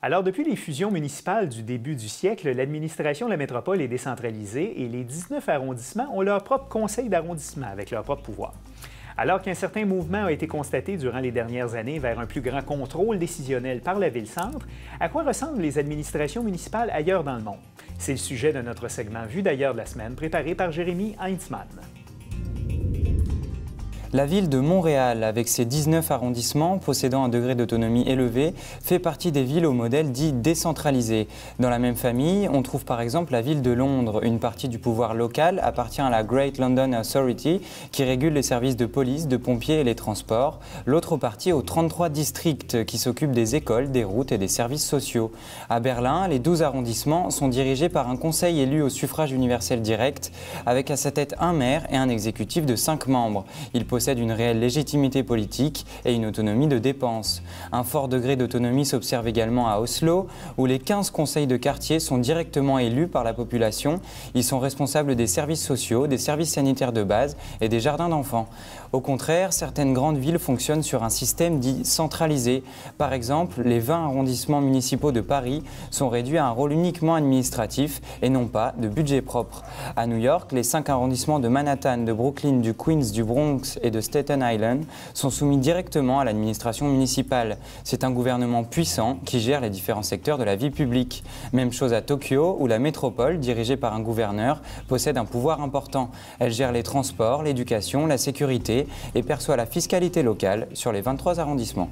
Alors, depuis les fusions municipales du début du siècle, l'administration de la métropole est décentralisée et les 19 arrondissements ont leur propre conseil d'arrondissement avec leur propre pouvoir. Alors qu'un certain mouvement a été constaté durant les dernières années vers un plus grand contrôle décisionnel par la ville-centre, à quoi ressemblent les administrations municipales ailleurs dans le monde? C'est le sujet de notre segment Vue d'ailleurs de la semaine, préparé par Jérémy Heinzmann. La ville de Montréal, avec ses 19 arrondissements possédant un degré d'autonomie élevé, fait partie des villes au modèle dit décentralisé. Dans la même famille, on trouve par exemple la ville de Londres. Une partie du pouvoir local appartient à la Great London Authority, qui régule les services de police, de pompiers et les transports. L'autre partie aux 33 districts, qui s'occupent des écoles, des routes et des services sociaux. À Berlin, les 12 arrondissements sont dirigés par un conseil élu au suffrage universel direct, avec à sa tête un maire et un exécutif de 5 membres. Il possède une réelle légitimité politique et une autonomie de dépenses. Un fort degré d'autonomie s'observe également à Oslo, où les 15 conseils de quartier sont directement élus par la population. Ils sont responsables des services sociaux, des services sanitaires de base et des jardins d'enfants. Au contraire, certaines grandes villes fonctionnent sur un système dit centralisé. Par exemple, les 20 arrondissements municipaux de Paris sont réduits à un rôle uniquement administratif et non pas de budget propre. À New York, les 5 arrondissements de Manhattan, de Brooklyn, du Queens, du Bronx et de Staten Island sont soumis directement à l'administration municipale. C'est un gouvernement puissant qui gère les différents secteurs de la vie publique. Même chose à Tokyo, où la métropole, dirigée par un gouverneur, possède un pouvoir important. Elle gère les transports, l'éducation, la sécurité et perçoit la fiscalité locale sur les 23 arrondissements.